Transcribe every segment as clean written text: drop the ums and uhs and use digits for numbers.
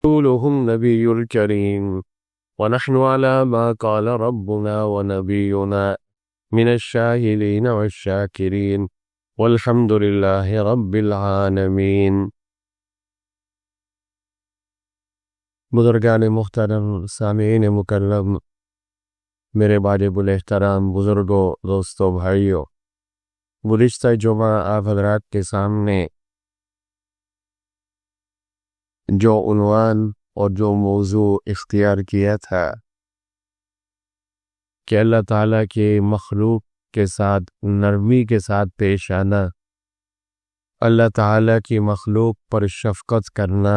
رسوله النبي الكريم ونحن على ما قال ربنا ونبينا من الشاهدين والشاكرين والحمد لله رب العالمين۔ بزرگان محترم، سامعین مکرم، میرے واجب الاحترام بزرگوں، دوستوں، بھائیوں، گزشتہ جمعہ آپ حضرات کے سامنے جو عنوان اور جو موضوع اختیار کیا تھا کہ اللہ تعالیٰ کی مخلوق کے ساتھ نرمی کے ساتھ پیش آنا، اللہ تعالیٰ کی مخلوق پر شفقت کرنا،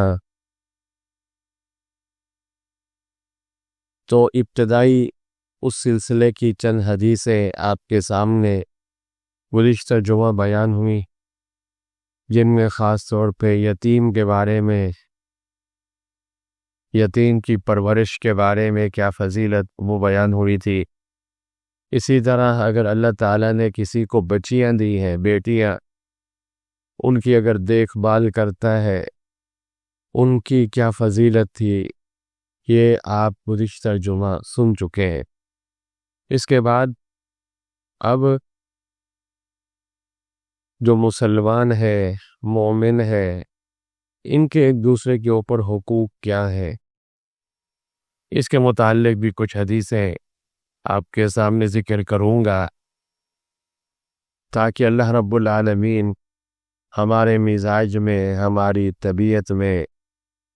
تو ابتدائی اس سلسلے کی چند حدیثیں آپ کے سامنے گزشتہ جمعہ بیان ہوئی، جن میں خاص طور پہ یتیم کے بارے میں، یتیم کی پرورش کے بارے میں کیا فضیلت وہ بیان ہوئی تھی۔ اسی طرح اگر اللہ تعالیٰ نے کسی کو بچیاں دی ہیں، بیٹیاں، ان کی اگر دیکھ بھال کرتا ہے، ان کی کیا فضیلت تھی، یہ آپ گزشتہ جمعہ سن چکے ہیں۔ اس کے بعد اب جو مسلمان ہے، مومن ہے، ان کے ایک دوسرے کے اوپر حقوق کیا ہے، اس کے متعلق بھی کچھ حدیثیں آپ کے سامنے ذکر کروں گا، تاکہ اللہ رب العالمین ہمارے مزاج میں، ہماری طبیعت میں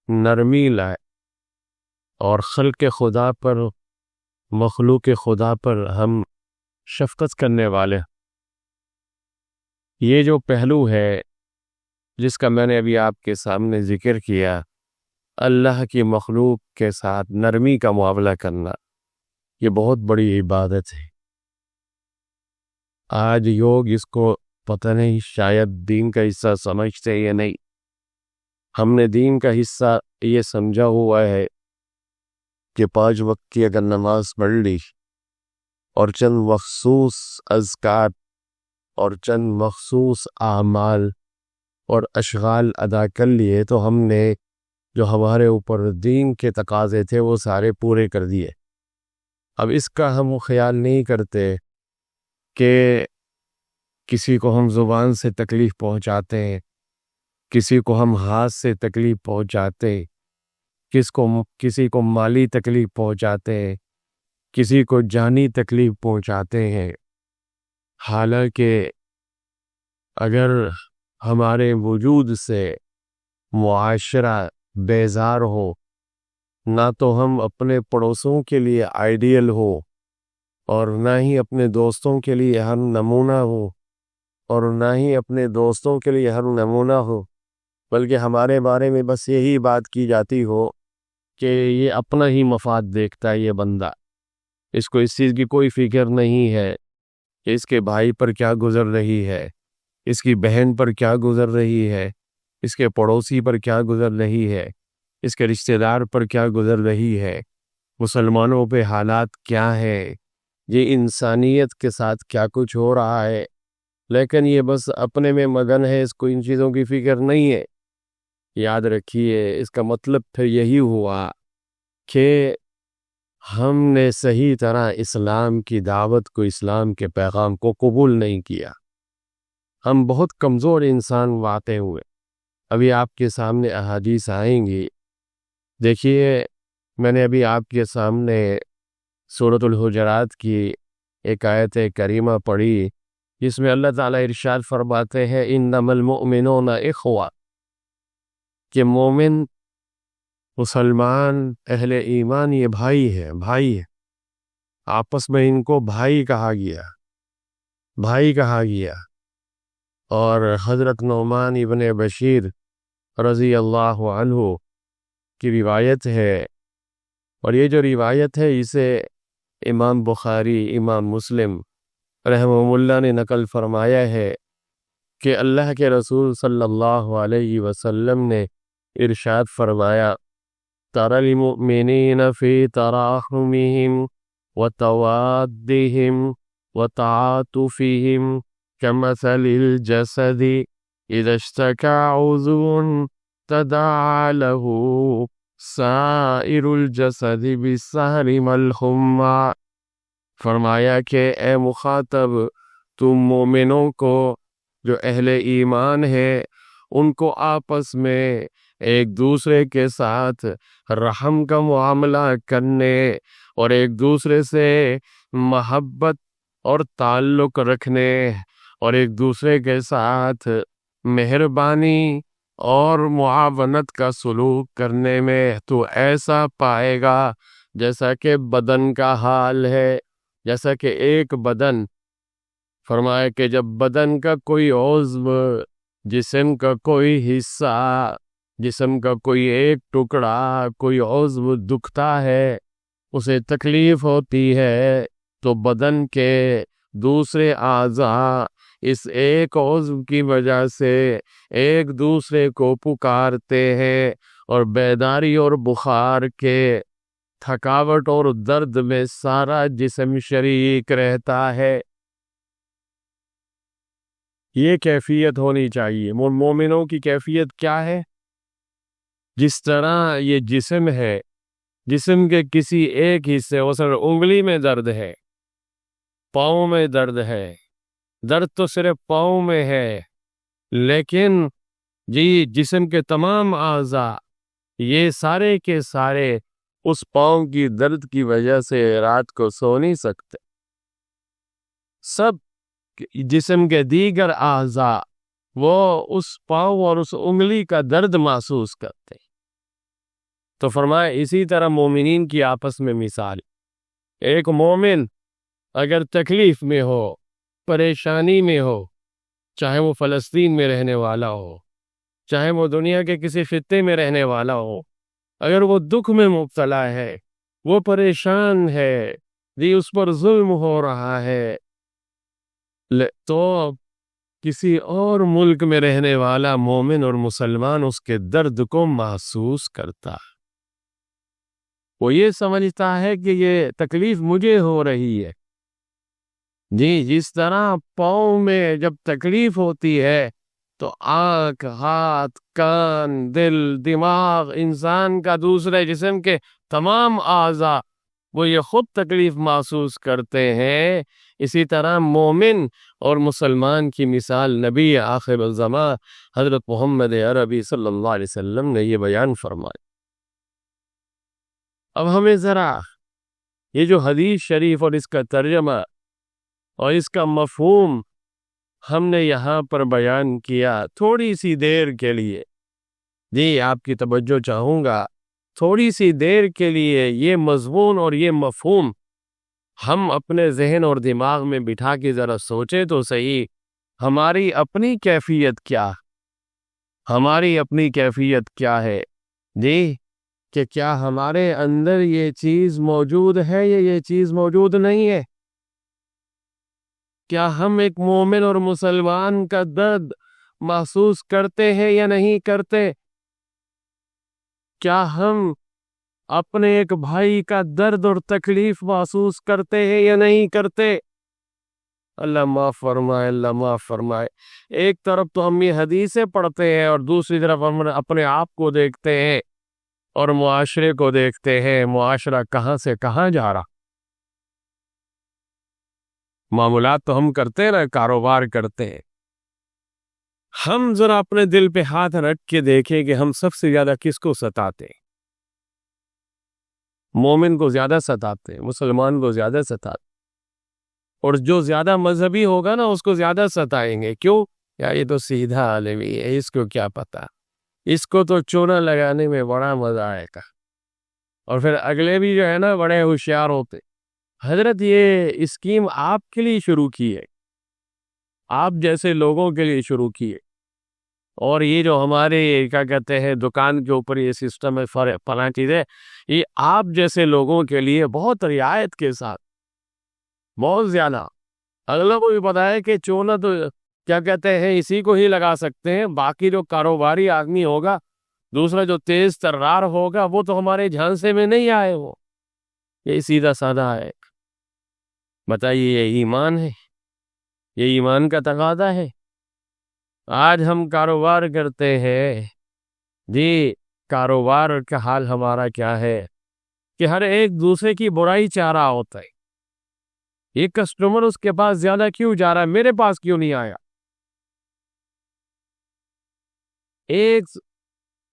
نرمی لائے اور خلق خدا پر، مخلوق خدا پر ہم شفقت کرنے والے۔ یہ جو پہلو ہے جس کا میں نے ابھی آپ کے سامنے ذکر کیا، اللہ کی مخلوق کے ساتھ نرمی کا معاملہ کرنا، یہ بہت بڑی عبادت ہے۔ آج لوگ اس کو پتہ نہیں، شاید دین کا حصہ سمجھتے یا نہیں۔ ہم نے دین کا حصہ یہ سمجھا ہوا ہے کہ 5 وقت کی اگر نماز پڑھ لی اور چند مخصوص اذکار اور چند مخصوص اعمال اور اشغال ادا کر لیے تو ہم نے جو ہمارے اوپر دین کے تقاضے تھے وہ سارے پورے کر دیے۔ اب اس کا ہم خیال نہیں کرتے کہ کسی کو ہم زبان سے تکلیف پہنچاتے ہیں، کسی کو ہم ہاتھ سے تکلیف پہنچاتے، کسی کو مالی تکلیف پہنچاتے ہیں، کسی کو جانی تکلیف پہنچاتے ہیں۔ حالانکہ اگر ہمارے وجود سے معاشرہ بیزار ہو، نہ تو ہم اپنے پڑوسوں کے لیے آئیڈیل ہو اور نہ ہی اپنے دوستوں کے لیے ہم نمونہ ہو، اور نہ ہی اپنے دوستوں کے لیے ہم نمونہ ہو، بلکہ ہمارے بارے میں بس یہی بات کی جاتی ہو کہ یہ اپنا ہی مفاد دیکھتا ہے، یہ بندہ، اس کو اس چیز کی کوئی فکر نہیں ہے کہ اس کے بھائی پر کیا گزر رہی ہے، اس کی بہن پر کیا گزر رہی ہے، اس کے پڑوسی پر کیا گزر رہی ہے، اس کے رشتہ دار پر کیا گزر رہی ہے، مسلمانوں پہ حالات کیا ہے، یہ انسانیت کے ساتھ کیا کچھ ہو رہا ہے، لیکن یہ بس اپنے میں مگن ہے، اس کو ان چیزوں کی فکر نہیں ہے۔ یاد رکھیے، اس کا مطلب پھر یہی ہوا کہ ہم نے صحیح طرح اسلام کی دعوت کو، اسلام کے پیغام کو قبول نہیں کیا۔ ہم بہت کمزور انسان واقع ہوئے۔ ابھی آپ کے سامنے احادیث آئیں گی۔ دیکھیے، میں نے ابھی آپ کے سامنے سورۃ الحجرات کی ایک آیت کریمہ پڑھی، جس میں اللہ تعالیٰ ارشاد فرماتے ہیں انما المؤمنون اخوہ، کہ مومن، مسلمان، اہل ایمان یہ بھائی ہے، آپس میں ان کو بھائی کہا گیا۔ اور حضرت نعمان ابن بشیر رضی اللہ عنہ کی روایت ہے، اور یہ جو روایت ہے اسے امام بخاری، امام مسلم رحمہ اللہ نے نقل فرمایا ہے کہ اللہ کے رسول صلی اللہ علیہ وسلم نے ارشاد فرمایا تَرَى الْمُؤْمِنِينَ فِي تَرَاحُمِهِمْ وَتَوَادِّهِمْ وَتَعَاطُفِهِمْ كَمَثَلِ الْجَسَدِ إِذَا اشْتَكَى عُضْوٌ تَدَاعَى لَهُ سائر الجسد بالسہر ملحما، فرمایا کہ اے مخاطب تم مومنوں کو، جو اہل ایمان ہے، ان کو آپس میں ایک دوسرے کے ساتھ رحم کا معاملہ کرنے اور ایک دوسرے سے محبت اور تعلق رکھنے اور ایک دوسرے کے ساتھ مہربانی اور معاونت کا سلوک کرنے میں تو ایسا پائے گا جیسا کہ بدن کا حال ہے. جیسا کہ ایک بدن، فرمایا کہ جب بدن کا کوئی عضو، جسم کا کوئی حصہ، جسم کا کوئی ایک ٹکڑا، کوئی عضو دکھتا ہے، اسے تکلیف ہوتی ہے، تو بدن کے دوسرے اعضاء اس ایک عضو کی وجہ سے ایک دوسرے کو پکارتے ہیں اور بیداری اور بخار کے، تھکاوٹ اور درد میں سارا جسم شریک رہتا ہے. یہ کیفیت ہونی چاہیے. مومنوں کی کیفیت کیا ہے؟ جس طرح یہ جسم ہے، جسم کے کسی ایک حصے، مثلا انگلی میں درد ہے، پاؤں میں درد ہے، درد تو صرف پاؤں میں ہے، لیکن جسم کے تمام اعضاء یہ سارے کے سارے اس پاؤں کی درد کی وجہ سے رات کو سو نہیں سکتے. سب جسم کے دیگر اعضاء وہ اس پاؤں اور اس انگلی کا درد محسوس کرتے. تو فرمایا اسی طرح مومنین کی آپس میں مثال، ایک مومن اگر تکلیف میں ہو، پریشانی میں ہو، چاہے وہ فلسطین میں رہنے والا ہو، چاہے وہ دنیا کے کسی خطے میں رہنے والا ہو، اگر وہ دکھ میں مبتلا ہے، وہ پریشان ہے، اس پر ظلم ہو رہا ہے، تو کسی اور ملک میں رہنے والا مومن اور مسلمان اس کے درد کو محسوس کرتا ہے. وہ یہ سمجھتا ہے کہ یہ تکلیف مجھے ہو رہی ہے. جس طرح پاؤں میں جب تکلیف ہوتی ہے تو آنکھ، ہاتھ، کان، دل، دماغ، انسان کا دوسرے جسم کے تمام اعضاء وہ یہ خود تکلیف محسوس کرتے ہیں. اسی طرح مومن اور مسلمان کی مثال نبی آخر الزمان حضرت محمد عربی صلی اللہ علیہ وسلم نے یہ بیان فرمایا. اب ہمیں ذرا یہ جو حدیث شریف اور اس کا ترجمہ اور اس کا مفہوم ہم نے یہاں پر بیان کیا، تھوڑی سی دیر کے لیے آپ کی توجہ چاہوں گا. تھوڑی سی دیر کے لیے یہ مضمون اور یہ مفہوم ہم اپنے ذہن اور دماغ میں بٹھا کے ذرا سوچیں تو صحیح، ہماری اپنی کیفیت کیا، ہماری اپنی کیفیت کیا ہے کہ کیا ہمارے اندر یہ چیز موجود ہے یا یہ چیز موجود نہیں ہے؟ کیا ہم ایک مومن اور مسلمان کا درد محسوس کرتے ہیں یا نہیں کرتے؟ کیا ہم اپنے ایک بھائی کا درد اور تکلیف محسوس کرتے ہیں یا نہیں کرتے؟ اللہ معاف فرمائے، اللہ معاف فرمائے. ایک طرف تو ہم یہ حدیثیں پڑھتے ہیں اور دوسری طرف ہم اپنے آپ کو دیکھتے ہیں اور معاشرے کو دیکھتے ہیں. معاشرہ کہاں سے کہاں جا رہا. معاملات تو ہم کرتے ہیں، کاروبار کرتے ہیں. ہم ذرا اپنے دل پہ ہاتھ رکھ کے دیکھیں کہ ہم سب سے زیادہ کس کو ستاتے ہیں. مومن کو زیادہ ستاتے ہیں، مسلمان کو زیادہ ستاتے، اور جو زیادہ مذہبی ہوگا نا اس کو زیادہ ستائیں گے. کیوں؟ یار یہ تو سیدھا عالمی ہے، اس کو کیا پتا، اس کو تو چونا لگانے میں بڑا مزہ آئے گا. اور پھر اگلے بھی جو ہے نا بڑے ہوشیار ہوتے. حضرت یہ اسکیم آپ کے لیے شروع کی ہے، آپ جیسے لوگوں کے لیے شروع کی ہے. اور یہ جو ہمارے کیا کہتے ہیں دکان کے اوپر یہ سسٹم ہے، فلاں چیز ہے، یہ آپ جیسے لوگوں کے لیے بہت رعایت کے ساتھ، بہت زیادہ. اگلوں کو بھی پتا ہے کہ چونا تو کیا کہتے ہیں اسی کو ہی لگا سکتے ہیں، باقی جو کاروباری آدمی ہوگا، دوسرا جو تیز ترار ہوگا، وہ تو ہمارے جھانسے میں نہیں آئے. وہ یہ سیدھا سادہ ہے. بتائیے یہ ایمان ہے؟ یہ ایمان کا تقاضا ہے. آج ہم کاروبار کرتے ہیں کاروبار کا حال ہمارا کیا ہے کہ ہر ایک دوسرے کی برائی چاہ رہا ہوتا ہے. ایک کسٹمر اس کے پاس زیادہ کیوں جا رہا ہے, میرے پاس کیوں نہیں آیا. ایک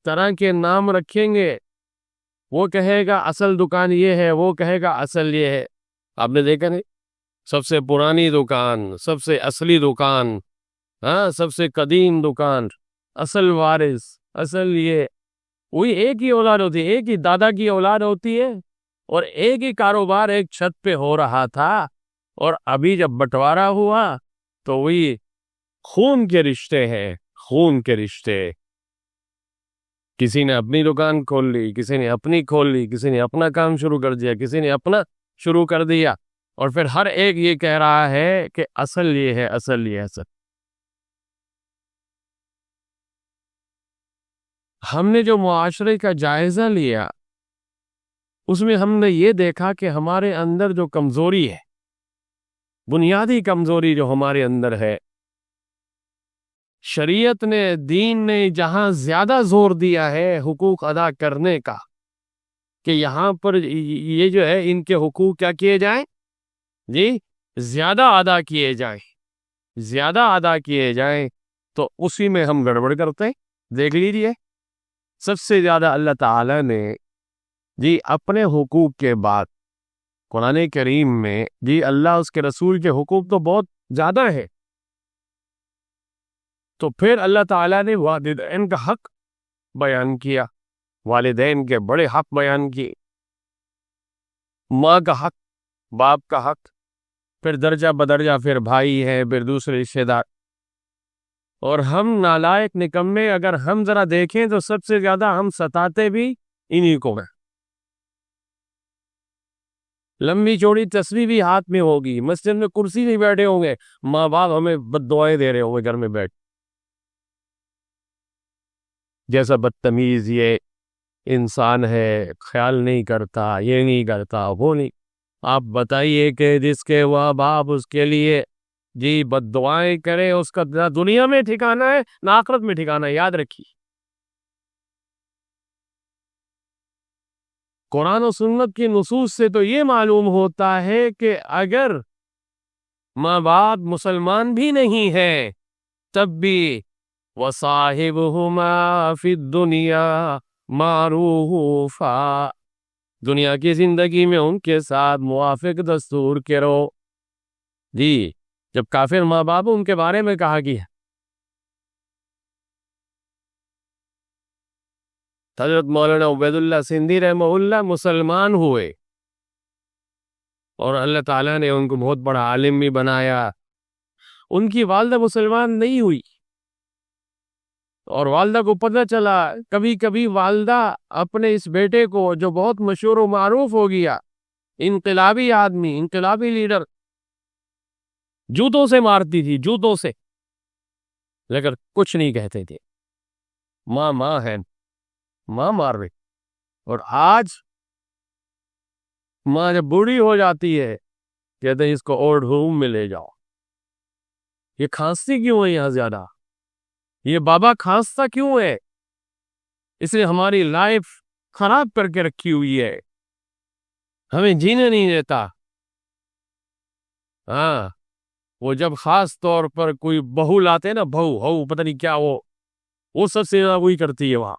طرح کے نام رکھیں گے, وہ کہے گا اصل دکان یہ ہے, وہ کہے گا اصل یہ ہے. آپ نے دیکھا نہیں, سب سے پرانی دکان, سب سے اصلی دکان, ہاں سب سے قدیم دکان, اصل وارث, اصل یہ. وہی ایک ہی اولاد ہوتی ہے, ایک ہی دادا کی اولاد ہوتی ہے, اور ایک ہی کاروبار ایک چھت پہ ہو رہا تھا. اور ابھی جب بٹوارا ہوا تو وہی خون کے رشتے ہیں, خون کے رشتے. کسی نے اپنی دکان کھول لی, کسی نے اپنی کھول لی, کسی نے اپنا کام شروع کر دیا, کسی نے اپنا شروع کر دیا, اور پھر ہر ایک یہ کہہ رہا ہے کہ اصل یہ ہے, اصل یہ ہے, اصل. ہم نے جو معاشرے کا جائزہ لیا, اس میں ہم نے یہ دیکھا کہ ہمارے اندر جو کمزوری ہے, بنیادی کمزوری جو ہمارے اندر ہے, شریعت نے, دین نے جہاں زیادہ زور دیا ہے حقوق ادا کرنے کا, کہ یہاں پر یہ جو ہے ان کے حقوق کیا کیے جائیں, جی زیادہ ادا کیے جائیں, زیادہ ادا کیے جائیں, تو اسی میں ہم گڑبڑ کرتے ہیں. دیکھ لیجیے, سب سے زیادہ اللہ تعالی نے جی اپنے حقوق کے بعد قرآن کریم میں, جی اللہ اس کے رسول کے حقوق تو بہت زیادہ ہے, تو پھر اللہ تعالیٰ نے والدین کا حق بیان کیا, والدین کے بڑے حق بیان کیے, ماں کا حق, باپ کا حق, پھر درجہ بدرجہ پھر بھائی ہے, پھر دوسرے رشتے دار. اور ہم نالائق نکمے اگر ہم ذرا دیکھیں تو سب سے زیادہ ہم ستاتے بھی انہی کو ہیں. لمبی چوڑی تسبیح بھی ہاتھ میں ہوگی, مسجد میں کرسی نہیں بیٹھے ہوں گے, ماں باپ ہمیں بد دعائیں دے رہے ہوں گے گھر میں بیٹھ. جیسا بدتمیز یہ انسان ہے, خیال نہیں کرتا, یہ نہیں کرتا, وہ نہیں. آپ بتائیے کہ جس کے ماں باپ اس کے لیے جی بد دعائیں کرے, اس کا نہ دنیا میں ٹھکانہ ہے نہ آخرت میں ٹھکانہ ہے. یاد رکھیے, قرآن و سنت کی نصوص سے تو یہ معلوم ہوتا ہے کہ اگر ماں باپ مسلمان بھی نہیں ہے تب بھی وَصَاحِبْهُمَا فِي الدُّنْيَا مَعْرُوفًا, دنیا کی زندگی میں ان کے ساتھ موافق دستور کرو. جی جب کافر ماں باپ ان کے بارے میں کہا گیا, حضرت مولانا عبید اللہ سندھی رحمہ اللہ مسلمان ہوئے, اور اللہ تعالیٰ نے ان کو بہت بڑا عالم بھی بنایا. ان کی والدہ مسلمان نہیں ہوئی, اور والدہ کو پتہ چلا, کبھی کبھی والدہ اپنے اس بیٹے کو جو بہت مشہور و معروف ہو گیا, انقلابی آدمی, انقلابی لیڈر, جوتوں سے مارتی تھی, جوتوں سے, لیکن کچھ نہیں کہتے تھے. ماں ماں ہے, ماں مار رہی. اور آج ماں جب بوڑھی ہو جاتی ہے کہتے ہیں اس کو اولڈ ہوم میں لے جاؤ. یہ کھانستی کیوں ہے یہاں زیادہ, یہ بابا کھانستا کیوں ہے؟ اس نے ہماری لائف خراب کر کے رکھی ہوئی ہے, ہمیں جینے نہیں دیتا. ہاں وہ جب خاص طور پر کوئی بہو لاتے نا, بہو ہو پتہ نہیں کیا, وہ سب سے زیادہ وہی کرتی ہے وہاں.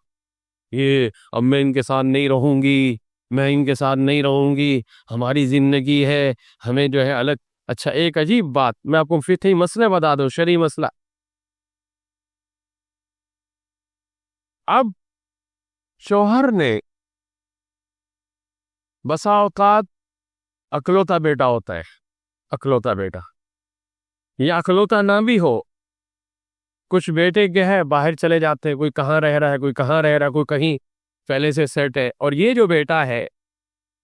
یہ اب میں ان کے ساتھ نہیں رہوں گی, میں ان کے ساتھ نہیں رہوں گی, ہماری زندگی ہے, ہمیں جو ہے الگ. اچھا ایک عجیب بات میں آپ کو فقہی مسئلہ بتا دوں, شرعی مسئلہ. اب شوہر نے بسا اوقات اکلوتا بیٹا ہوتا ہے, اکلوتا بیٹا, یا اکلوتا نہ بھی ہو, کچھ بیٹے کے ہیں باہر چلے جاتے ہیں, کوئی کہاں رہ رہا ہے, کوئی کہاں رہ رہا ہے, کوئی کہیں پہلے سے سیٹ ہے. اور یہ جو بیٹا ہے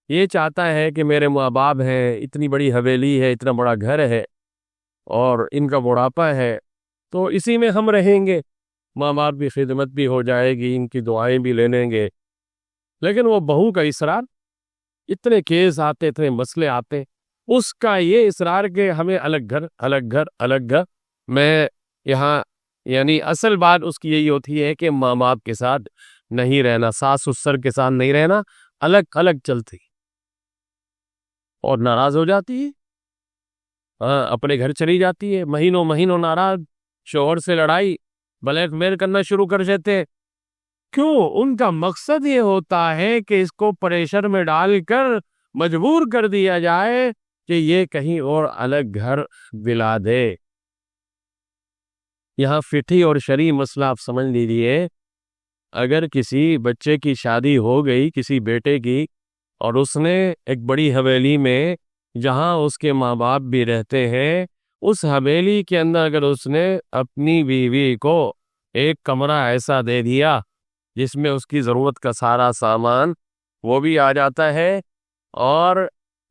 یہ چاہتا ہے کہ میرے ماں باپ ہیں, اتنی بڑی حویلی ہے, اتنا بڑا گھر ہے, اور ان کا بڑھاپا ہے, تو اسی میں ہم رہیں گے, ماں باپ کی خدمت بھی ہو جائے گی, ان کی دعائیں بھی لے لیں گے. لیکن وہ بہو کا اصرار, اتنے کیس آتے, اتنے مسئلے آتے, اس کا یہ اصرار کہ ہمیں الگ گھر, الگ گھر, الگ گھر. میں یہاں یعنی اصل بات اس کی یہی ہوتی ہے کہ ماں باپ کے ساتھ نہیں رہنا، ساس سسر کے ساتھ نہیں رہنا، الگ الگ چلتی اور ناراض ہو جاتی ہے، اپنے گھر چلی جاتی ہے، مہینوں مہینوں ناراض، شوہر سے لڑائی، بلیک میل کرنا شروع کر دیتے. کیوں؟ ان کا مقصد یہ ہوتا ہے کہ اس کو پریشر میں ڈال کر مجبور کر دیا جائے کہ یہ کہیں اور الگ گھر دلا دے. یہاں فقہی اور شرعی مسئلہ آپ سمجھ لیجیے. اگر کسی بچے کی شادی ہو گئی کسی بیٹے کی، اور اس نے ایک بڑی حویلی میں جہاں اس کے ماں باپ بھی رہتے ہیں، اس حویلی کے اندر اگر اس نے اپنی بیوی کو ایک کمرہ ایسا دے دیا جس میں اس کی ضرورت کا سارا سامان وہ بھی آ جاتا ہے، اور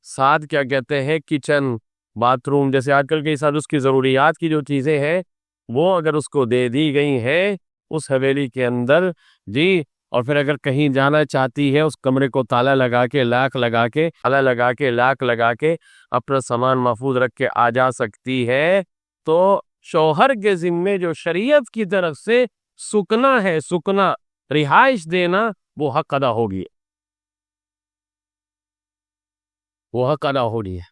ساتھ کیا کہتے ہیں کچن باتھ روم جیسے آج کل کے ساتھ اس کی ضروریات کی جو چیزیں ہیں وہ اگر اس کو دے دی گئی ہیں اس حویلی کے اندر جی، اور پھر اگر کہیں جانا چاہتی ہے اس کمرے کو تالا لگا کے لاک لگا کے اپنا سامان محفوظ رکھ کے آ جا سکتی ہے، تو شوہر کے ذمے جو شریعت کی طرف سے سکنا ہے، سکنا رہائش دینا، وہ حق ادا ہوگی، وہ حق ادا ہو رہی ہے.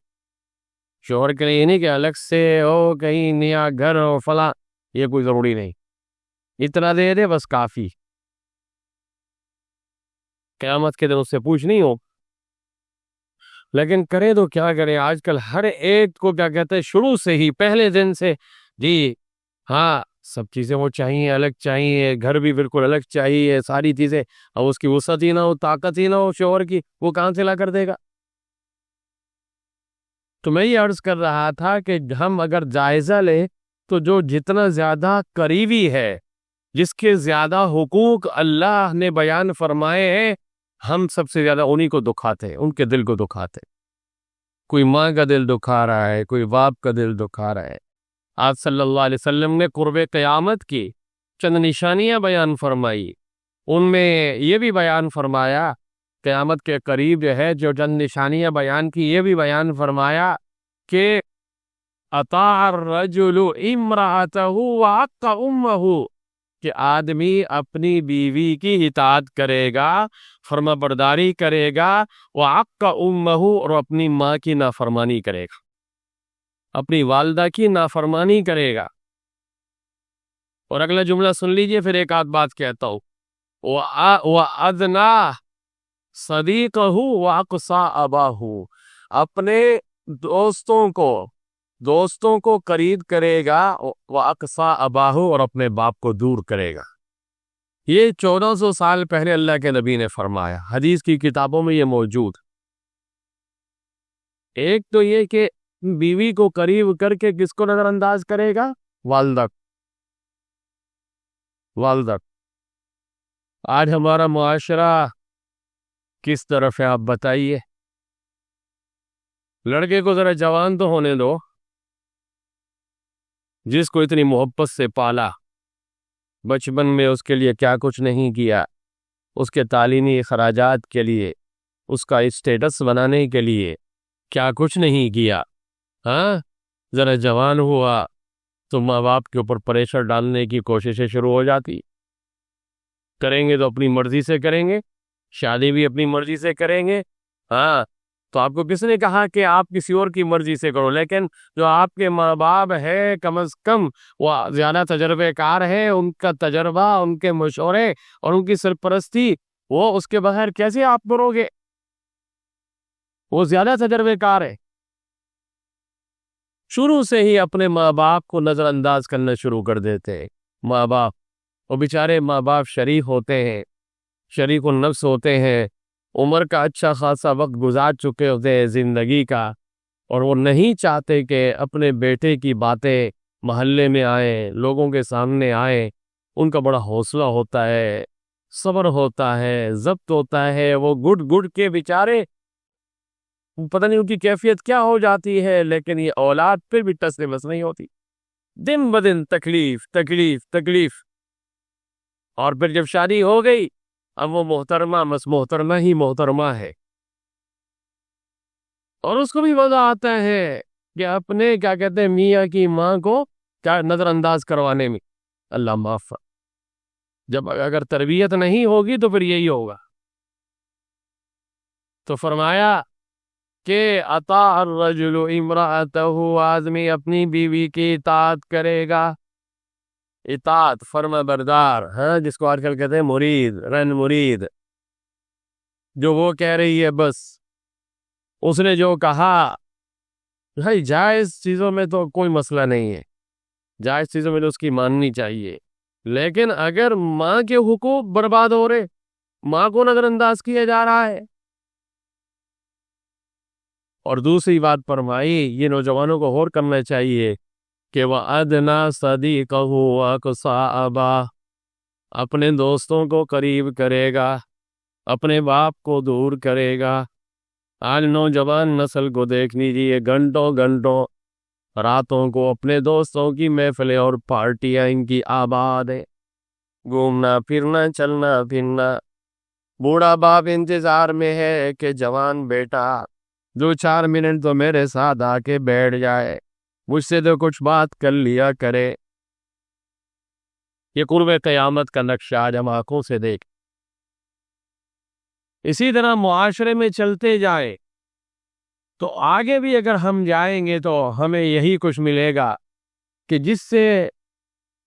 شوہر کے لیے نہیں کہ الگ سے کہیں نیا گھر ہو فلاں، یہ کوئی ضروری نہیں، اتنا دے دے بس کافی. قیامت کے دن اس سے پوچھ نہیں ہو. لیکن کرے تو کیا کرے، آج کل ہر ایک کو کیا کہتے ہیں شروع سے ہی پہلے دن سے جی ہاں سب چیزیں وہ چاہیے، الگ چاہیے، گھر بھی بالکل الگ چاہیے، ساری چیزیں. اور اس کی وسعت ہی نہ ہو، طاقت ہی نہ ہو شوہر کی، وہ کہاں سے لا کر دے گا؟ تو میں یہ عرض کر رہا تھا کہ ہم اگر جائزہ لیں تو جو جتنا زیادہ قریبی ہے، جس کے زیادہ حقوق اللہ نے بیان فرمائے ہیں، ہم سب سے زیادہ انہی کو دکھاتے ہیں، ان کے دل کو دکھاتے ہیں. کوئی ماں کا دل دکھا رہا ہے، کوئی باپ کا دل دکھا رہا ہے. آپ صلی اللہ علیہ وسلم نے قرب قیامت کی چند نشانیاں بیان فرمائی، ان میں یہ بھی بیان فرمایا قیامت کے قریب جو ہے جو چند نشانیاں بیان کی، یہ بھی بیان فرمایا کہ اطاع الرجل امرأتہ وعق امہ، کہ آدمی اپنی بیوی کی اطاعت کرے گا، فرما برداری کرے گا، وعق امہ، اور اپنی ماں کی نافرمانی کرے گا، اپنی والدہ کی نافرمانی کرے گا. اور اگلا جملہ سن لیجئے، پھر ایک آدھ بات کہتا ہوں. وَأَدْنَا صَدِيقَهُ وَأَقْصَى أَبَاهُ، اپنے دوستوں کو قریب کرے گا، وَأَقْصَى أَبَاهُ، اور اپنے باپ کو دور کرے گا. یہ 1400 سال پہلے اللہ کے نبی نے فرمایا، حدیث کی کتابوں میں یہ موجود. ایک تو یہ کہ بیوی کو قریب کر کے کس کو نظر انداز کرے گا؟ والدہ. آج ہمارا معاشرہ کس طرف ہے آپ بتائیے؟ لڑکے کو ذرا جوان تو ہونے دو، جس کو اتنی محبت سے پالا، بچپن میں اس کے لیے کیا کچھ نہیں کیا، اس کے تعلیمی اخراجات کے لیے، اس کا اسٹیٹس بنانے کے لیے کیا کچھ نہیں کیا، ذرا جوان ہوا تو ماں باپ کے اوپر پریشر ڈالنے کی کوششیں شروع ہو جاتی. کریں گے تو اپنی مرضی سے کریں گے، شادی بھی اپنی مرضی سے کریں گے. تو آپ کو کس نے کہا کہ آپ کسی اور کی مرضی سے کرو؟ لیکن جو آپ کے ماں باپ ہے کم از کم وہ زیادہ تجربے کار ہے، ان کا تجربہ، ان کے مشورے اور ان کی سرپرستی، وہ اس کے بغیر کیسے آپ کرو گے؟ وہ زیادہ تجربے کار ہے. شروع سے ہی اپنے ماں باپ کو نظر انداز کرنا شروع کر دیتے. ماں باپ، وہ بیچارے ماں باپ شریک ہوتے ہیں، شریک النفس ہوتے ہیں، عمر کا اچھا خاصا وقت گزار چکے ہوتے ہیں زندگی کا، اور وہ نہیں چاہتے کہ اپنے بیٹے کی باتیں محلے میں آئیں، لوگوں کے سامنے آئیں. ان کا بڑا حوصلہ ہوتا ہے، صبر ہوتا ہے، ضبط ہوتا ہے. وہ گڈ کے بیچارے پتہ نہیں ان کی کیفیت کیا ہو جاتی ہے، لیکن یہ اولاد پھر بھی ٹس سے بس نہیں ہوتی، دن بدن تکلیف. اور پھر جب شادی ہو گئی، اب وہ محترمہ بس محترمہ ہی محترمہ ہے، اور اس کو بھی مزہ آتا ہے کہ اپنے کیا کہتے ہیں میاں کی ماں کو کیا نظر انداز کروانے میں. اللہ معاف. جب اگر تربیت نہیں ہوگی تو پھر یہی ہوگا. تو فرمایا کہ اطاع الرجل امرأتہ، آدمی اپنی بیوی کی اطاعت کرے گا. اطاعت فرما بردار، ہاں، جس کو آج کل کہتے ہیں مرید، رن مرید. جو وہ کہہ رہی ہے بس، اس نے جو کہا، بھائی جائز چیزوں میں تو کوئی مسئلہ نہیں ہے، جائز چیزوں میں تو اس کی ماننی چاہیے. لیکن اگر ماں کے حقوق برباد ہو رہے، ماں کو نظر انداز کیا جا رہا ہے. اور دوسری بات فرمائی، یہ نوجوانوں کو غور کرنا چاہیے کہ وَأَدْنَا صَدِيقَهُ وَأَقْصَى أَبَاهُ، اپنے دوستوں کو قریب کرے گا، اپنے باپ کو دور کرے گا. آج نوجوان نسل کو دیکھ لیجیے، گھنٹوں گھنٹوں راتوں کو اپنے دوستوں کی محفلیں اور پارٹیاں ان کی آباد ہیں. گھومنا پھرنا، چلنا پھرنا. بوڑھا باپ انتظار میں ہے کہ جوان بیٹا 2-4 منٹ تو میرے ساتھ آ کے بیٹھ جائے، مجھ سے تو کچھ بات کر لیا کرے. یہ قرب قیامت کا نقشہ آج ہم آنکھوں سے دیکھ. اسی طرح معاشرے میں چلتے جائیں تو آگے بھی اگر ہم جائیں گے تو ہمیں یہی کچھ ملے گا کہ جس سے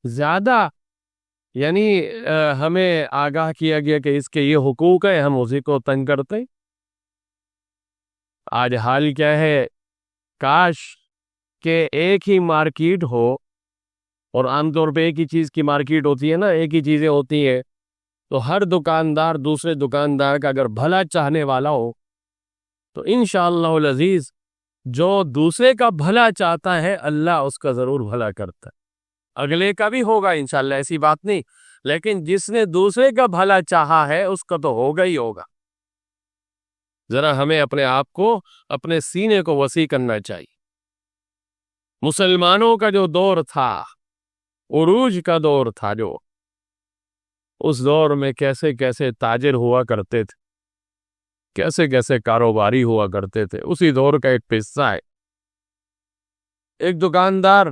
زیادہ یعنی ہمیں آگاہ کیا گیا کہ اس کے یہ حقوق ہیں، ہم اسی کو تنگ کرتے. آج حال کیا ہے، کاش کہ ایک ہی مارکیٹ ہو، اور عام طور پہ ایک ہی چیز کی مارکیٹ ہوتی ہے نا، ایک ہی چیزیں ہوتی ہیں، تو ہر دکاندار دوسرے دکاندار کا اگر بھلا چاہنے والا ہو تو انشاءاللہ العزیز جو دوسرے کا بھلا چاہتا ہے اللہ اس کا ضرور بھلا کرتا ہے. اگلے کا بھی ہوگا انشاءاللہ، ایسی بات نہیں، لیکن جس نے دوسرے کا بھلا چاہا ہے اس کا تو ہوگا ہی ہوگا. ذرا ہمیں اپنے آپ کو، اپنے سینے کو وسیع کرنا چاہیے. مسلمانوں کا جو دور تھا، عروج کا دور تھا، جو اس دور میں کیسے کیسے تاجر ہوا کرتے تھے، کیسے کیسے کاروباری ہوا کرتے تھے، اسی دور کا ایک قصہ ہے. ایک دکاندار،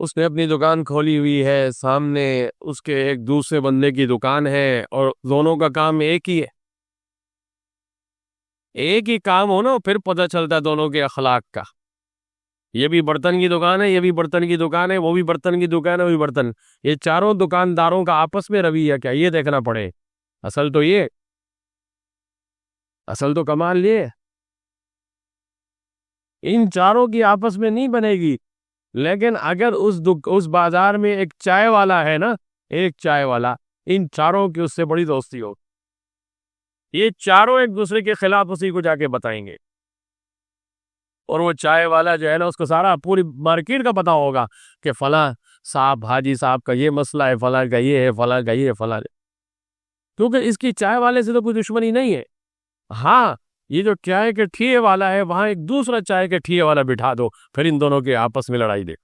اس نے اپنی دکان کھولی ہوئی ہے، سامنے اس کے ایک دوسرے بندے کی دکان ہے، اور دونوں کا کام ایک ہی ہے. ایک ہی کام ہو نا، پھر پتہ چلتا ہے دونوں کے اخلاق کا. یہ بھی برتن کی دکان ہے، یہ بھی برتن کی دکان ہے، وہ بھی برتن کی دکان ہے، وہ بھی برتن. یہ چاروں دکانداروں کا آپس میں رویہ کیا، یہ دیکھنا پڑے. اصل تو کمال یہ ان چاروں کی آپس میں نہیں بنے گی. لیکن اگر اس بازار میں ایک چائے والا ہے نا، ایک چائے والا، ان چاروں کی اس سے بڑی دوستی ہو، یہ چاروں ایک دوسرے کے خلاف اسی کو جا کے بتائیں گے. اور وہ چائے والا جو ہے نا، اس کو سارا پوری مارکیٹ کا پتا ہوگا کہ فلاں صاحب، حاجی صاحب کا یہ مسئلہ ہے، فلاں کا یہ ہے، فلاں کا یہ ہے، فلاں. کیونکہ اس کی چائے والے سے تو کوئی دشمنی نہیں ہے. ہاں، یہ جو چائے کے ٹھیے والا ہے، وہاں ایک دوسرا چائے کے ٹھیے والا بٹھا دو، پھر ان دونوں کے آپس میں لڑائی دے.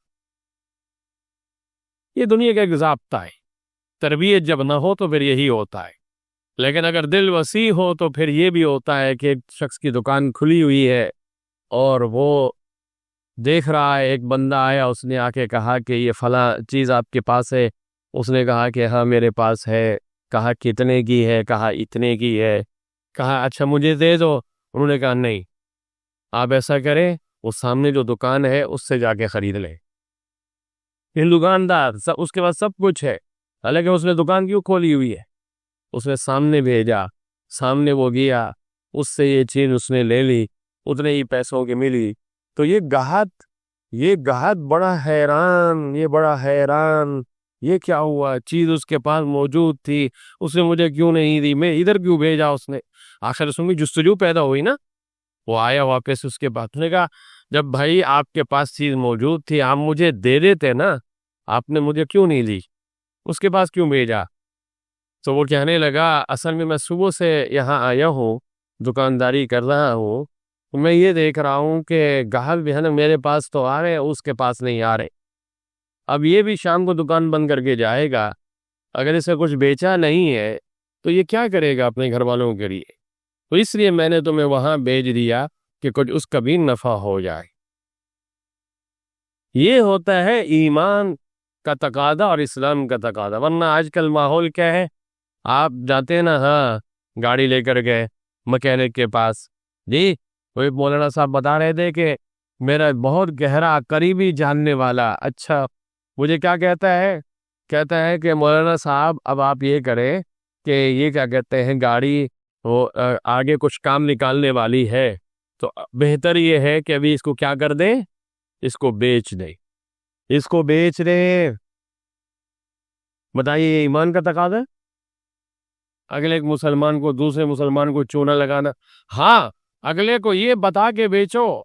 یہ دنیا کا ایک ضابطہ ہے. تربیت جب نہ ہو تو پھر یہی ہوتا ہے. لیکن اگر دل وسیع ہو تو پھر یہ بھی ہوتا ہے کہ ایک شخص کی دکان کھلی ہوئی ہے اور وہ دیکھ رہا ہے، ایک بندہ آیا، اس نے آ کے کہا کہ یہ فلاں چیز آپ کے پاس ہے. اس نے کہا کہ ہاں میرے پاس ہے. کہا کتنے کی ہے؟ کہا اتنے کی ہے. کہا اچھا مجھے دے دو. انہوں نے کہا نہیں، آپ ایسا کریں، وہ سامنے جو دکان ہے اس سے جا کے خرید لیں. یہ دکاندار اس کے پاس سب کچھ ہے، حالانکہ اس نے دکان کیوں کھولی ہوئی ہے؟ اس نے سامنے بھیجا، سامنے وہ گیا، اس سے یہ چیز اس نے لے لی، اتنے ہی پیسوں کی ملی. تو یہ گاہک بڑا حیران، یہ کیا ہوا؟ چیز اس کے پاس موجود تھی، اس نے مجھے کیوں نہیں دی، میں ادھر کیوں بھیجا اس نے؟ آخر اس میں جستجو پیدا ہوئی نا. وہ آیا واپس اس کے بعد، اس نے کہا جب بھائی آپ کے پاس چیز موجود تھی، آپ مجھے دے دیتے نا، آپ نے مجھے کیوں نہیں دی، اس کے پاس کیوں بھیجا؟ تو وہ کہنے لگا اصل میں صبح سے یہاں آیا ہوں، دکانداری کر رہا ہوں، میں یہ دیکھ رہا ہوں کہ گاہک بھی ہے نا میرے پاس تو آ رہے، اس کے پاس نہیں آ رہے. اب یہ بھی شام کو دکان بند کر کے جائے گا، اگر اسے کچھ بیچا نہیں ہے تو یہ کیا کرے گا اپنے گھر والوں کے لیے؟ تو اس لیے میں نے تمہیں وہاں بھیج دیا کہ کچھ اس کا بھی نفع ہو جائے. یہ ہوتا ہے ایمان کا تقاضا اور اسلام کا تقاضا. ورنہ آج کل ماحول کیا ہے, آپ جاتے ہیں نا, ہاں گاڑی لے کر گئے مکینک کے پاس, جی وہی مولانا صاحب بتا رہے تھے کہ میرا بہت گہرا قریبی جاننے والا, اچھا مجھے کیا کہتا ہے کہ مولانا صاحب اب آپ یہ کریں کہ یہ کیا کہتے ہیں گاڑی وہ آگے کچھ کام نکالنے والی ہے, تو بہتر یہ ہے کہ ابھی اس کو کیا کر دیں, اس کو بیچ دیں, اس کو بیچ دیں. بتائیے یہ ایمان کا تقاضا ہے؟ اگلے ایک مسلمان کو دوسرے مسلمان کو چونا لگانا. ہاں اگلے کو یہ بتا کے بیچو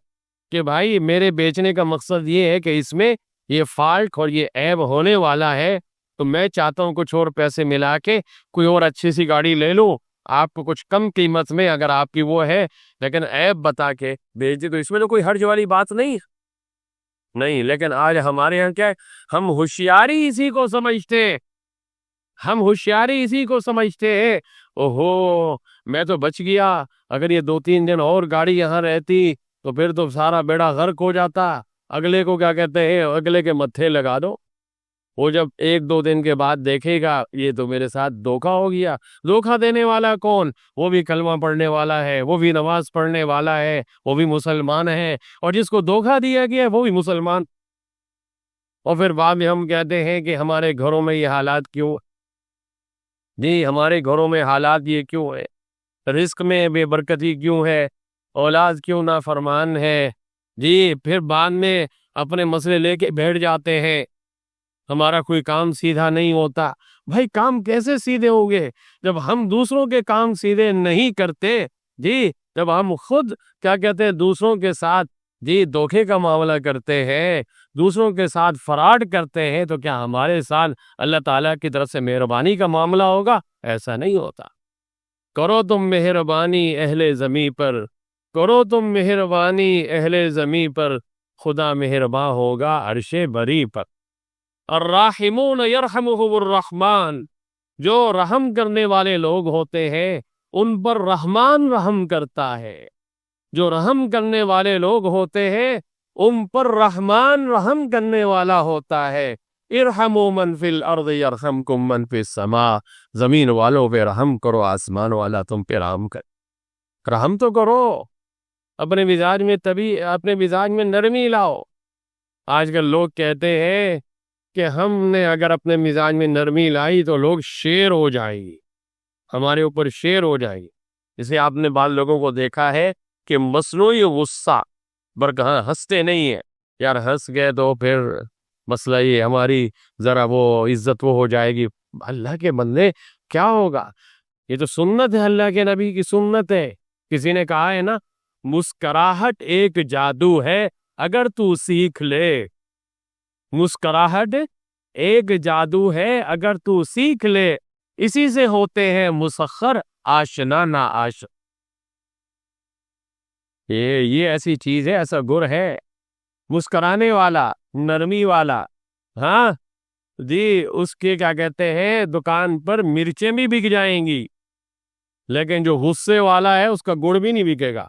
کہ بھائی میرے بیچنے کا مقصد یہ ہے کہ اس میں یہ فالٹ اور یہ عیب ہونے والا ہے, تو میں چاہتا ہوں کچھ اور پیسے ملا کے کوئی اور اچھی سی گاڑی لے لوں آپ کو کچھ کم قیمت میں, اگر آپ کی وہ ہے, لیکن عیب بتا کے بیچ دے تو اس میں تو کوئی حرج والی بات نہیں. لیکن آج ہمارے یہاں کیا ہے, ہم ہوشیاری اسی کو سمجھتے ہیں. اوہو میں تو بچ گیا, اگر یہ 2-3 دن اور گاڑی یہاں رہتی تو پھر تو سارا بیڑا غرق ہو جاتا. اگلے کو کیا کہتے ہیں, اگلے کے متھے لگا دو. وہ جب 1-2 دن کے بعد دیکھے گا یہ تو میرے ساتھ دھوکا ہو گیا. دھوکا دینے والا کون؟ وہ بھی کلمہ پڑھنے والا ہے, وہ بھی نماز پڑھنے والا ہے, وہ بھی مسلمان ہے, اور جس کو دھوکا دیا گیا ہے وہ بھی مسلمان. اور پھر بعد میں ہم کہتے ہیں کہ ہمارے گھروں میں یہ حالات کیوں؟ جی ہمارے گھروں میں حالات یہ کیوں ہے, رزق میں بے برکتی کیوں ہے, اولاد کیوں نافرمان ہے. جی پھر بعد میں اپنے مسئلے لے کے بیٹھ جاتے ہیں, ہمارا کوئی کام سیدھا نہیں ہوتا. بھائی کام کیسے سیدھے ہوں گے جب ہم دوسروں کے کام سیدھے نہیں کرتے؟ جی جب ہم خود کیا کہتے ہیں دوسروں کے ساتھ جی دھوکے کا معاملہ کرتے ہیں, دوسروں کے ساتھ فراڈ کرتے ہیں, تو کیا ہمارے ساتھ اللہ تعالیٰ کی طرف سے مہربانی کا معاملہ ہوگا؟ ایسا نہیں ہوتا. کرو تم مہربانی اہل زمیں پر, کرو تم مہربانی اہل زمیں پر, خدا مہرباں ہوگا عرش بری پر. الراحمون یرحمہم الرحمن, جو رحم کرنے والے لوگ ہوتے ہیں ان پر رحمان رحم کرتا ہے. جو رحم کرنے والے لوگ ہوتے ہیں ان پر رحمان رحم کرنے والا ہوتا ہے. ارحموا من فی الارض یرحمکم من فی السماء, زمین والوں پہ رحم کرو, آسمان والا تم پہ رحم کر. رحم تو کرو اپنے مزاج میں, تبھی اپنے مزاج میں نرمی لاؤ. آج کل لوگ کہتے ہیں کہ ہم نے اگر اپنے مزاج میں نرمی لائی تو لوگ شیر ہو جائیں گی, ہمارے اوپر شیر ہو جائیں گی. اسے آپ نے بعض لوگوں کو دیکھا ہے کہ مصنوعی غصہ برکہاں ہنستے نہیں ہیں, یار ہنس گئے تو پھر مسئلہ یہ ہماری ذرا وہ عزت وہ ہو جائے گی. اللہ کے بندے کیا ہوگا, یہ تو سنت ہے, اللہ کے نبی کی سنت ہے. کسی نے کہا ہے نا, مسکراہٹ ایک جادو ہے اگر تو سیکھ لے. مسکراہٹ ایک جادو ہے اگر تو سیکھ لے, اسی سے ہوتے ہیں مسخر آشنا نا آشنا. یہ ایسی چیز ہے, ایسا گر ہے مسکرانے والا, نرمی والا. ہاں جی اس کے کیا کہتے ہیں دکان پر مرچیں بھی بک جائیں گی, لیکن جو غصے والا ہے اس کا گڑ بھی نہیں بکے گا.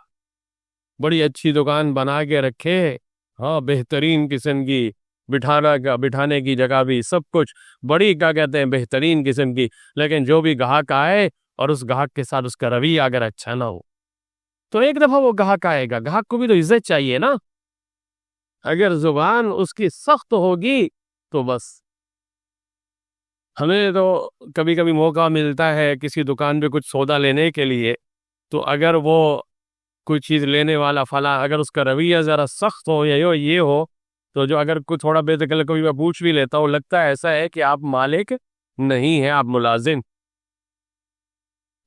بڑی اچھی دکان بنا کے رکھے, ہاں بہترین قسم کی, بٹھانے کی جگہ بھی سب کچھ بڑی کیا کہتے ہیں بہترین قسم کی, لیکن جو بھی گاہک آئے اور اس گاہک کے ساتھ اس کا رویہ اگر اچھا نہ ہو تو ایک دفعہ وہ گاہک آئے گا. گاہک کو بھی تو عزت چاہیے نا. اگر زبان اس کی سخت ہوگی تو بس. ہمیں تو کبھی کبھی موقع ملتا ہے کسی دکان پہ کچھ سودا لینے کے لیے, تو اگر وہ کوئی چیز لینے والا فلاں اگر اس کا رویہ ذرا سخت ہو یا یہ ہو, تو جو اگر کوئی تھوڑا بے دخل کبھی میں پوچھ بھی لیتا ہوں, لگتا ہے ایسا ہے کہ آپ مالک نہیں ہیں, آپ ملازم.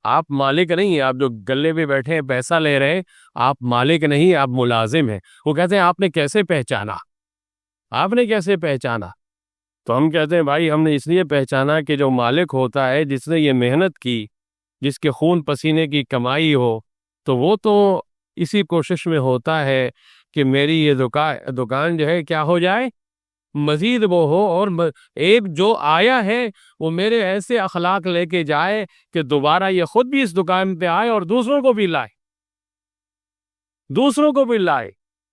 آپ مالک نہیں ہیں, آپ جو گلے پہ بیٹھے ہیں پیسہ لے رہے ہیں, آپ مالک نہیں, آپ ملازم ہیں. وہ کہتے ہیں آپ نے کیسے پہچانا, آپ نے کیسے پہچانا؟ تو ہم کہتے ہیں بھائی ہم نے اس لیے پہچانا کہ جو مالک ہوتا ہے, جس نے یہ محنت کی, جس کے خون پسینے کی کمائی ہو, تو وہ تو اسی کوشش میں ہوتا ہے کہ میری یہ دکان جو ہے کیا ہو جائے, مزید وہ ہو, اور ایک جو آیا ہے وہ میرے ایسے اخلاق لے کے جائے کہ دوبارہ یہ خود بھی اس دکان پہ آئے اور دوسروں کو بھی لائے.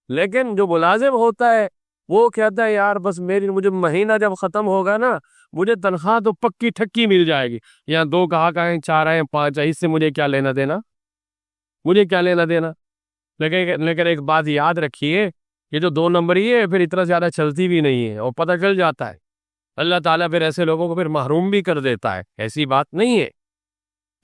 لیکن جو ملازم ہوتا ہے وہ کہتا ہے یار بس مجھے مہینہ جب ختم ہوگا نا مجھے تنخواہ تو پکی ٹھکی مل جائے گی، یا 2 کہا کہیں 4 آئیں 5 آئیں، اس سے مجھے کیا لینا دینا، مجھے کیا لینا دینا۔ لیکن ایک بات یاد رکھیے، یہ جو 2 نمبری ہے پھر اتنا زیادہ چلتی بھی نہیں ہے، اور پتہ چل جاتا ہے اللہ تعالیٰ پھر ایسے لوگوں کو پھر محروم بھی کر دیتا ہے۔ ایسی بات نہیں ہے۔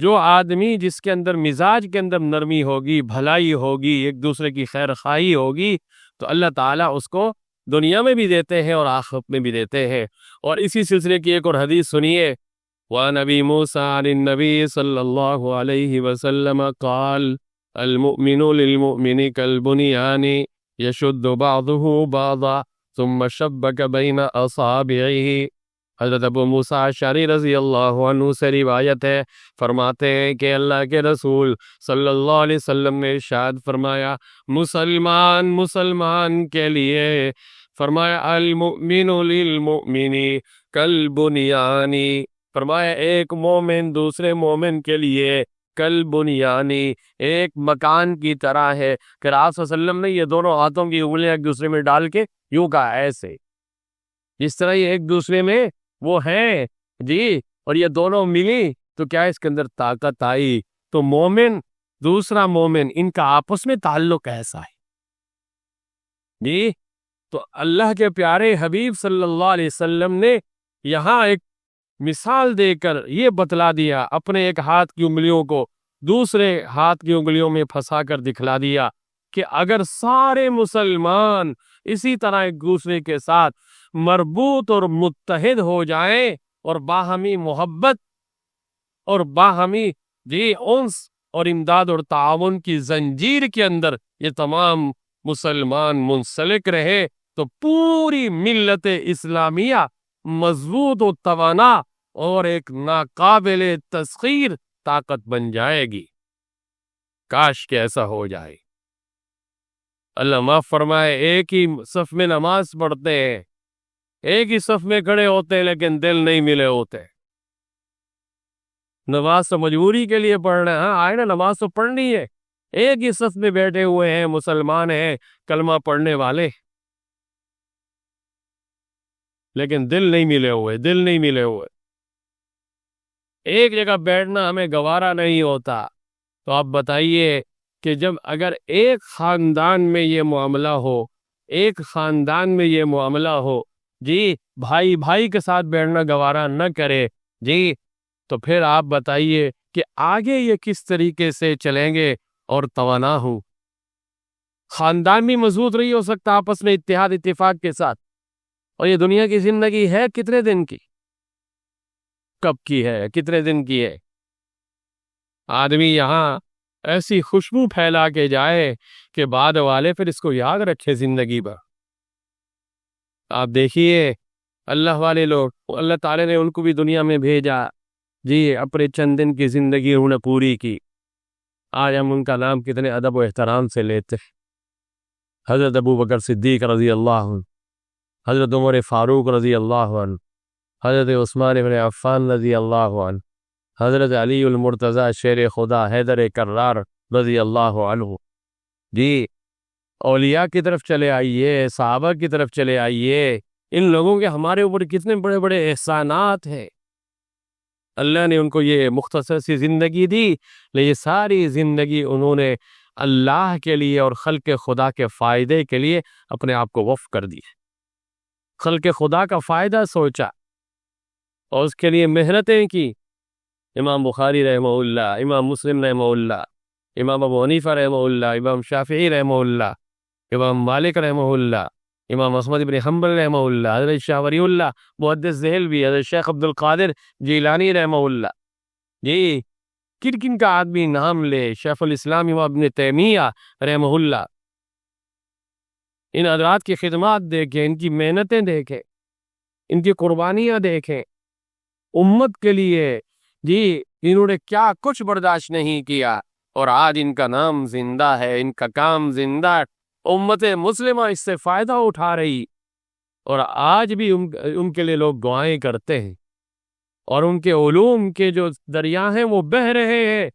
جو آدمی جس کے اندر مزاج کے اندر نرمی ہوگی، بھلائی ہوگی، ایک دوسرے کی خیر خواہی ہوگی، تو اللہ تعالیٰ اس کو دنیا میں بھی دیتے ہیں اور آخرت میں بھی دیتے ہیں۔ اور اسی سلسلے کی ایک اور حدیث سنیے، وعن ابی موسیٰ عن النبی صلی اللہ علیہ وسلم قال المؤمن للمؤمن كالبنيان يشد بعضه بعضا ثم شبك بين اصابعه۔ حضرت ابو موسیٰ اشعری رضی اللہ عنہ سے روایت ہے، فرماتے ہیں کہ اللہ کے رسول صلی اللہ علیہ وسلم نے ارشاد فرمایا، مسلمان کے لیے فرمایا المؤمن للمؤمن کالبنیان، فرمایا ایک مومن دوسرے مومن کے لیے کالبنیانی ایک مکان کی طرح ہے۔ کہ آپ صلی اللہ علیہ وسلم نے یہ دونوں ہاتھوں کی انگلیاں ایک دوسرے میں ڈال کے یوں کہا، ایسے جس طرح یہ ایک دوسرے میں وہ ہیں جی، اور یہ دونوں ملی تو کیا اس کے اندر طاقت آئی۔ تو مومن دوسرا مومن ان کا آپس میں تعلق ایسا ہے جی۔ تو اللہ کے پیارے حبیب صلی اللہ علیہ وسلم نے یہاں ایک مثال دے کر یہ بتلا دیا، اپنے ایک ہاتھ کی انگلیوں کو دوسرے ہاتھ کی انگلیوں میں پھنسا کر دکھلا دیا کہ اگر سارے مسلمان اسی طرح ایک دوسرے کے ساتھ مربوط اور متحد ہو جائیں اور باہمی محبت اور باہمی انس اور امداد اور تعاون کی زنجیر کے اندر یہ تمام مسلمان منسلک رہے، تو پوری ملت اسلامیہ مضبوط و توانا اور ایک ناقابل تسخیر طاقت بن جائے گی۔ کاش کہ ایسا ہو جائے۔ اللہ معاف فرمائے، ایک ہی صف میں نماز پڑھتے ہیں، ایک ہی صف میں کھڑے ہوتے ہیں، لیکن دل نہیں ملے ہوتے۔ نماز تو مجبوری کے لیے پڑھنا ہے، آئے نا نماز تو پڑھنی ہے، ایک ہی صف میں بیٹھے ہوئے ہیں، مسلمان ہیں، کلمہ پڑھنے والے، لیکن دل نہیں ملے ہوئے۔ ایک جگہ بیٹھنا ہمیں گوارا نہیں ہوتا۔ تو آپ بتائیے کہ جب اگر ایک خاندان میں یہ معاملہ ہو جی، بھائی کے ساتھ بیٹھنا گوارا نہ کرے جی، تو پھر آپ بتائیے کہ آگے یہ کس طریقے سے چلیں گے اور توانا ہوں۔ خاندان بھی مضبوط نہیں ہو سکتا آپس میں اتحاد اتفاق کے ساتھ۔ اور یہ دنیا کی زندگی ہے کتنے دن کی، کب کی ہے، کتنے دن کی ہے؟ آدمی یہاں ایسی خوشبو پھیلا کے جائے کہ بعد والے پھر اس کو یاد رکھے زندگی بھر۔ آپ دیکھیے اللہ والے لوگ، اللہ تعالیٰ نے ان کو بھی دنیا میں بھیجا جی، اپنے چند دن کی زندگی انہوں نے پوری کی۔ آج ہم ان کا نام کتنے ادب و احترام سے لیتے ہیں۔ حضرت ابو بکر صدیق رضی اللہ عنہ، حضرت عمر فاروق رضی اللہ عنہ، حضرت عثمان بن عفان رضی اللہ عنہ، حضرت علی المرتضی شیر خدا حیدر کرار رضی اللہ عنہ جی۔ اولیاء کی طرف چلے آئیے، صحابہ کی طرف چلے آئیے، ان لوگوں کے ہمارے اوپر کتنے بڑے بڑے احسانات ہیں۔ اللہ نے ان کو یہ مختصر سی زندگی دی، لیکن یہ ساری زندگی انہوں نے اللہ کے لیے اور خلق خدا کے فائدے کے لیے اپنے آپ کو وقف کر دی۔ خلق خدا کا فائدہ سوچا اور اس کے لیے محنتیں کی۔ امام بخاری رحمہ اللہ، امام مسلم رحمہ اللہ، امام ابو حنیفہ رحمہ اللہ، امام شافعی رحمہ اللہ، امام مالک رحمہ اللہ، امام احمد بن حنبل رحمہ اللہ، حضرت شاہ ولی اللہ محدث دہلوی، حضرت شیخ عبد القادر جیلانی رحمہ اللہ جی۔ کن کن کا آدمی نام لے، شیخ الاسلام امام ابن تیمیہ رحمہ اللہ۔ ان حضرات کی خدمات دیکھیں، ان کی محنتیں دیکھیں، ان کی قربانیاں دیکھیں امت کے لیے جی۔ انہوں نے کیا کچھ برداشت نہیں کیا، اور آج ان کا نام زندہ ہے، ان کا کام زندہ ہے، امت مسلمہ اس سے فائدہ اٹھا رہی، اور آج بھی ان کے لیے لوگ دعائیں کرتے ہیں، اور ان کے علوم کے جو دریا ہیں وہ بہہ رہے ہیں۔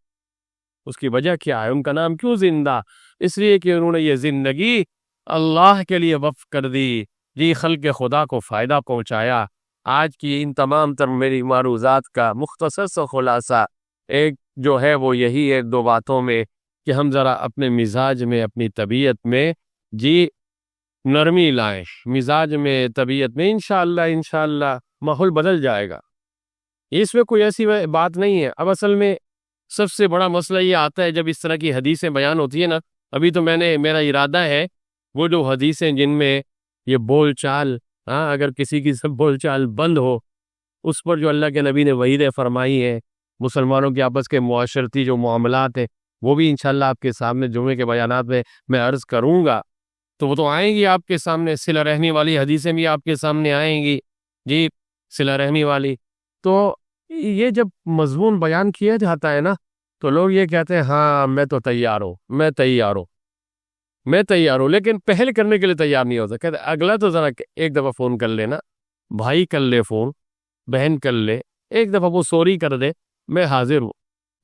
اس کی وجہ کیا ہے؟ ان کا نام کیوں زندہ؟ اس لیے کہ انہوں نے یہ زندگی اللہ کے لیے وقف کر دی، جی خلق خدا کو فائدہ پہنچایا۔ آج کی ان تمام تر میری معروضات کا مختصر سا خلاصہ ایک جو ہے وہ یہی ہے 2 باتوں میں کہ ہم ذرا اپنے مزاج میں، اپنی طبیعت میں جی نرمی لائیں، مزاج میں، طبیعت میں، انشاءاللہ ماحول بدل جائے گا۔ اس میں کوئی ایسی بات نہیں ہے۔ اب اصل میں سب سے بڑا مسئلہ یہ آتا ہے جب اس طرح کی حدیثیں بیان ہوتی ہیں نا، ابھی تو میرا ارادہ ہے وہ جو حدیثیں جن میں یہ بول چال، اگر کسی کی سب بول چال بند ہو، اس پر جو اللہ کے نبی نے وعیدیں فرمائی ہے، مسلمانوں کے آپس کے معاشرتی جو معاملات ہیں، وہ بھی انشاءاللہ آپ کے سامنے جمعے کے بیانات میں عرض کروں گا۔ تو وہ تو آئیں گی آپ کے سامنے، صلہ رحمی والی حدیثیں بھی آپ کے سامنے آئیں گی جی، صلہ رحمی والی۔ تو یہ جب مضمون بیان کیا جاتا ہے نا تو لوگ یہ کہتے ہیں ہاں میں تو تیار ہوں، میں تیار ہوں، لیکن پہل کرنے کے لیے تیار نہیں ہوتا۔ کہتے اگلا تو ذرا ایک دفعہ فون کر لینا، بھائی کر لے فون، بہن کر لے، ایک دفعہ وہ سوری کر دے، میں حاضر ہوں۔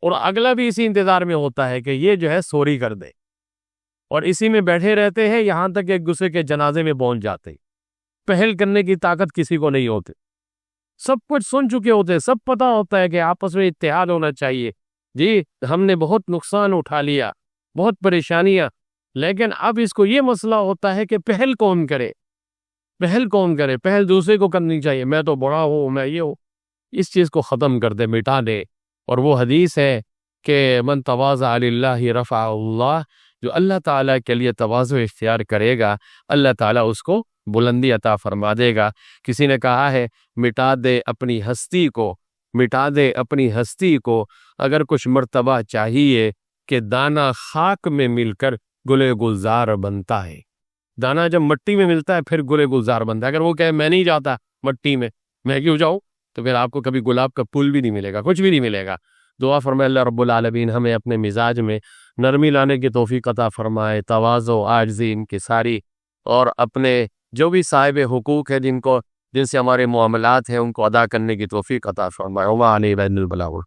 اور اگلا بھی اسی انتظار میں ہوتا ہے کہ یہ جو ہے سوری کر دے، اور اسی میں بیٹھے رہتے ہیں یہاں تک ایک دوسرے کے جنازے میں پہنچ جاتے۔ پہل کرنے کی طاقت کسی کو نہیں ہوتی، سب کچھ سن چکے ہوتے، سب پتا ہوتا ہے کہ آپس میں اتحاد ہونا چاہیے۔ جی ہم نے بہت نقصان اٹھا لیا، بہت پریشانیاں، لیکن اب اس کو یہ مسئلہ ہوتا ہے کہ پہل کون کرے، پہل دوسرے کو کرنی چاہیے۔ میں تو بڑا ہوں، میں یہ ہوں، اس چیز کو ختم کر دے، مٹا دے۔ اور وہ حدیث ہے کہ من تواضع للہ رفع اللہ، جو اللہ تعالیٰ کے لیے تواضع اختیار کرے گا اللہ تعالیٰ اس کو بلندی عطا فرما دے گا۔ کسی نے کہا ہے مٹا دے اپنی ہستی کو، اگر کچھ مرتبہ چاہیے کہ دانہ خاک میں مل کر گلے گلزار بنتا ہے۔ دانہ جب مٹی میں ملتا ہے پھر گلے گلزار بنتا ہے۔ اگر وہ کہے میں نہیں جاتا مٹی میں کیوں جاؤں، تو پھر آپ کو کبھی گلاب کا پھول بھی نہیں ملے گا، کچھ بھی نہیں ملے گا۔ دعا فرمائے اللہ رب العالمین ہمیں اپنے مزاج میں نرمی لانے کی توفیق عطا فرمائے، تواضع، عاجزی، انکساری، اور اپنے جو بھی صاحب حقوق ہے جن سے ہمارے معاملات ہیں ان کو ادا کرنے کی توفیق عطا فرمائے۔ وما علینا الا البلاغ۔